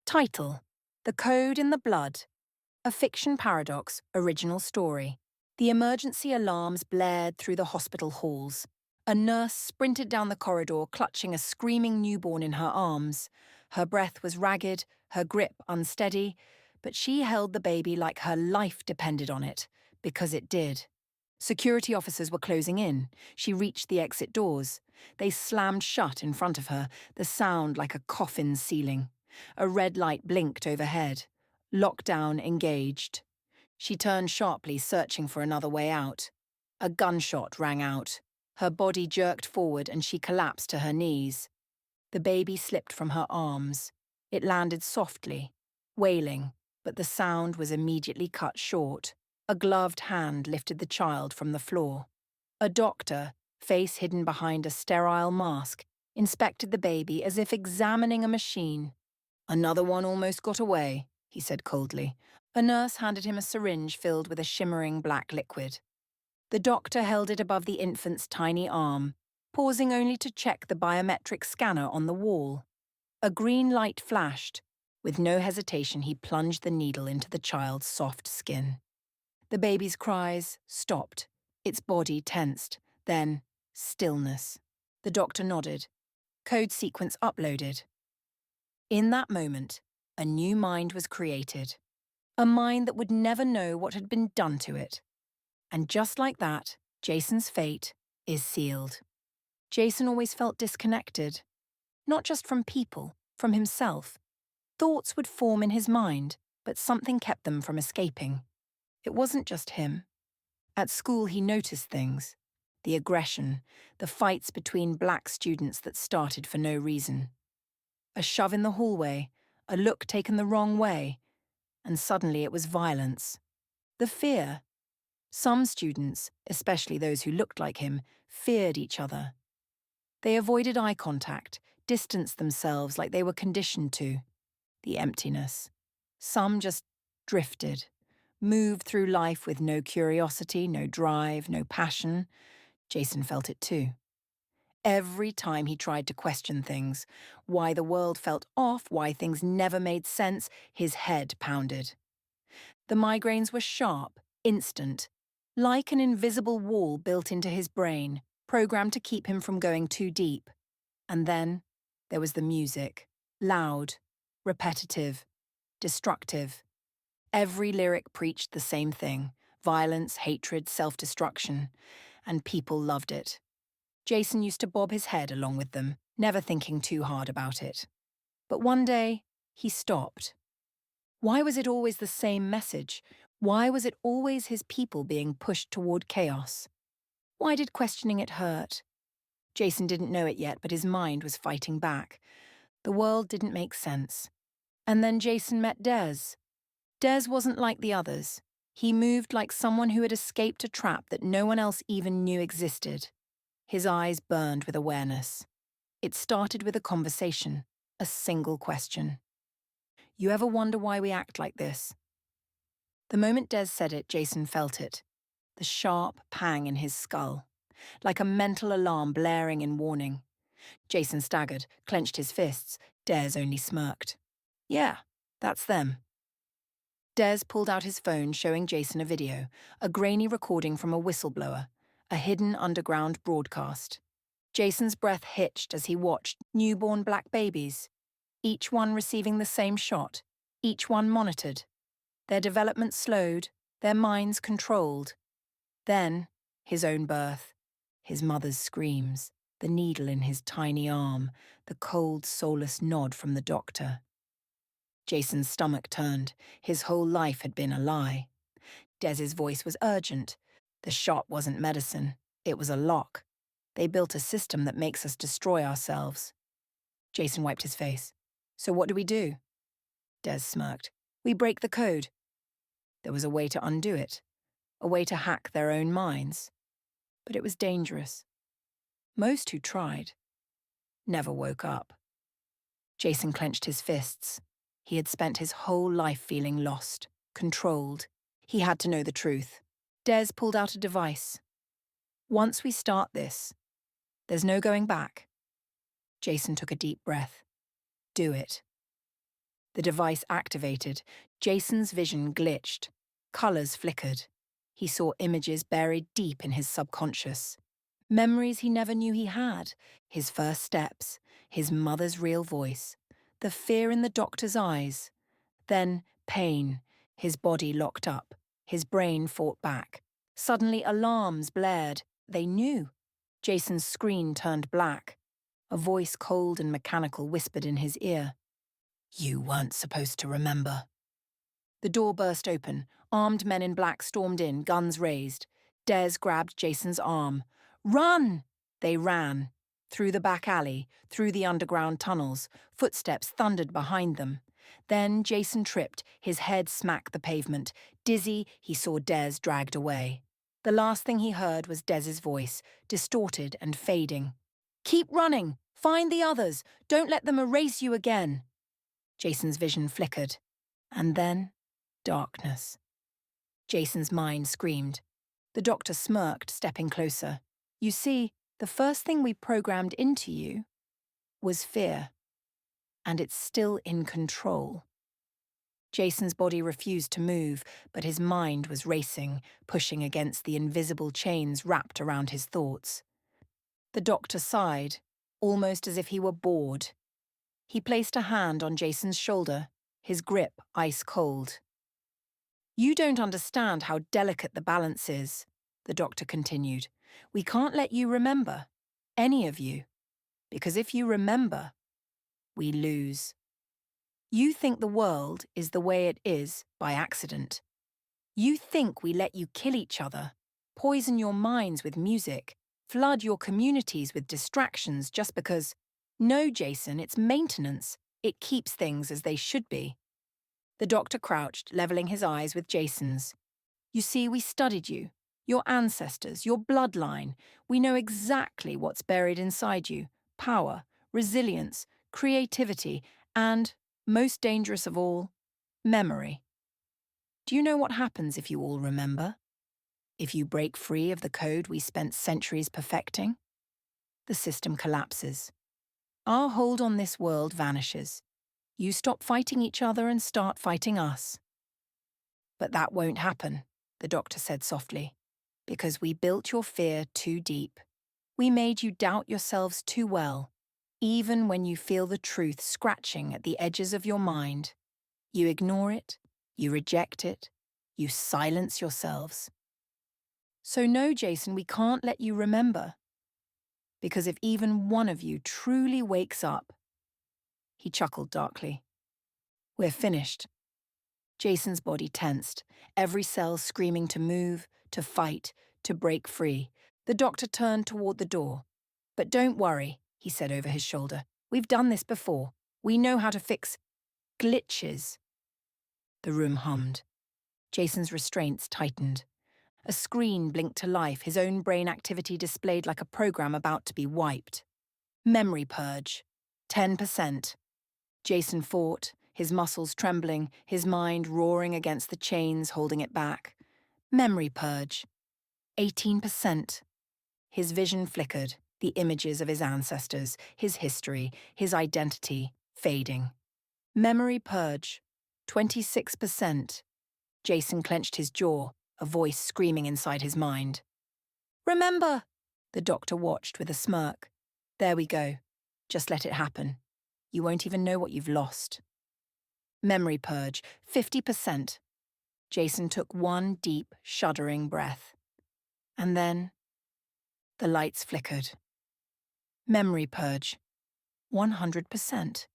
Title: The Code in the Blood. A Fiction Paradox original story. The emergency alarms blared through the hospital halls. A nurse sprinted down the corridor, clutching a screaming newborn in her arms. Her breath was ragged, her grip unsteady, but she held the baby like her life depended on it, because it did. Security officers were closing in. She reached the exit doors. They slammed shut in front of her, the sound like a coffin's ceiling. A red light blinked overhead. Lockdown engaged. She turned sharply, searching for another way out. A gunshot rang out. Her body jerked forward and she collapsed to her knees. The baby slipped from her arms. It landed softly, wailing, but the sound was immediately cut short. A gloved hand lifted the child from the floor. A doctor, face hidden behind a sterile mask, inspected the baby as if examining a machine. "Another one almost got away," he said coldly. A nurse handed him a syringe filled with a shimmering black liquid. The doctor held it above the infant's tiny arm, pausing only to check the biometric scanner on the wall. A green light flashed. With no hesitation, he plunged the needle into the child's soft skin. The baby's cries stopped, its body tensed, then stillness. The doctor nodded. Code sequence uploaded. In that moment, a new mind was created. A mind that would never know what had been done to it. And just like that, Jason's fate is sealed. Jason always felt disconnected. Not just from people, from himself. Thoughts would form in his mind, but something kept them from escaping. It wasn't just him. At school, he noticed things. The aggression, the fights between black students that started for no reason. A shove in the hallway, a look taken the wrong way, and suddenly it was violence. The fear. Some students, especially those who looked like him, feared each other. They avoided eye contact, distanced themselves like they were conditioned to. The emptiness. Some just drifted, moved through life with no curiosity, no drive, no passion. Jason felt it too. Every time he tried to question things, why the world felt off, why things never made sense, his head pounded. The migraines were sharp, instant, like an invisible wall built into his brain, programmed to keep him from going too deep. And then there was the music, loud, repetitive, destructive. Every lyric preached the same thing: violence, hatred, self-destruction, and people loved it. Jason used to bob his head along with them, never thinking too hard about it. But one day, he stopped. Why was it always the same message? Why was it always his people being pushed toward chaos? Why did questioning it hurt? Jason didn't know it yet, but his mind was fighting back. The world didn't make sense. And then Jason met Des. Des wasn't like the others. He moved like someone who had escaped a trap that no one else even knew existed. His eyes burned with awareness. It started with a conversation, a single question. "You ever wonder why we act like this?" The moment Des said it, Jason felt it. The sharp pang in his skull. Like a mental alarm blaring in warning. Jason staggered, clenched his fists. Des only smirked. "Yeah, that's them." Des pulled out his phone, showing Jason a video, a grainy recording from a whistleblower, a hidden underground broadcast. Jason's breath hitched as he watched newborn black babies, each one receiving the same shot, each one monitored. Their development slowed, their minds controlled. Then, his own birth, his mother's screams, the needle in his tiny arm, the cold, soulless nod from the doctor. Jason's stomach turned. His whole life had been a lie. Des's voice was urgent. The shot wasn't medicine. It was a lock. They built a system that makes us destroy ourselves. Jason wiped his face. "So what do we do?" Des smirked. "We break the code." There was a way to undo it. A way to hack their own minds. But it was dangerous. Most who tried never woke up. Jason clenched his fists. He had spent his whole life feeling lost, controlled. He had to know the truth. Des pulled out a device. "Once we start this, there's no going back." Jason took a deep breath. "Do it." The device activated. Jason's vision glitched. Colours flickered. He saw images buried deep in his subconscious. Memories he never knew he had. His first steps, his mother's real voice, the fear in the doctor's eyes. Then pain, his body locked up, his brain fought back. Suddenly alarms blared. They knew. Jason's screen turned black. A voice cold and mechanical whispered in his ear. "You weren't supposed to remember." The door burst open. Armed men in black stormed in, guns raised. Des grabbed Jason's arm. "Run!" They ran. Through the back alley, through the underground tunnels. Footsteps thundered behind them. Then Jason tripped, his head smacked the pavement. Dizzy, he saw Des dragged away. The last thing he heard was Des's voice, distorted and fading. "Keep running! Find the others! Don't let them erase you again!" Jason's vision flickered. And then, darkness. Jason's mind screamed. The doctor smirked, stepping closer. "You see, the first thing we programmed into you was fear. And it's still in control." Jason's body refused to move, but his mind was racing, pushing against the invisible chains wrapped around his thoughts. The doctor sighed, almost as if he were bored. He placed a hand on Jason's shoulder, his grip ice cold. "You don't understand how delicate the balance is," the doctor continued. "We can't let you remember, any of you, because if you remember, we lose. You think the world is the way it is by accident. You think we let you kill each other, poison your minds with music, flood your communities with distractions just because... No, Jason, it's maintenance. It keeps things as they should be." The doctor crouched, leveling his eyes with Jason's. "You see, we studied you, your ancestors, your bloodline. We know exactly what's buried inside you. Power, resilience, creativity, and, most dangerous of all, memory. Do you know what happens if you all remember? If you break free of the code we spent centuries perfecting? The system collapses. Our hold on this world vanishes. You stop fighting each other and start fighting us." "But that won't happen," the doctor said softly, "because we built your fear too deep. We made you doubt yourselves too well, even when you feel the truth scratching at the edges of your mind. You ignore it, you reject it, you silence yourselves. So no, Jason, we can't let you remember. Because if even one of you truly wakes up..." He chuckled darkly. "We're finished." Jason's body tensed, every cell screaming to move, to fight, to break free. The doctor turned toward the door. "But don't worry," he said over his shoulder. "We've done this before. We know how to fix glitches." The room hummed. Jason's restraints tightened. A screen blinked to life, his own brain activity displayed like a program about to be wiped. Memory purge. 10%. Jason fought, his muscles trembling, his mind roaring against the chains holding it back. Memory purge. 18%. His vision flickered, the images of his ancestors, his history, his identity, fading. Memory purge. 26%. Jason clenched his jaw, a voice screaming inside his mind. "Remember!" The doctor watched with a smirk. "There we go. Just let it happen. You won't even know what you've lost." Memory purge, 50%. Jason took one deep, shuddering breath. And then, the lights flickered. Memory purge, 100%.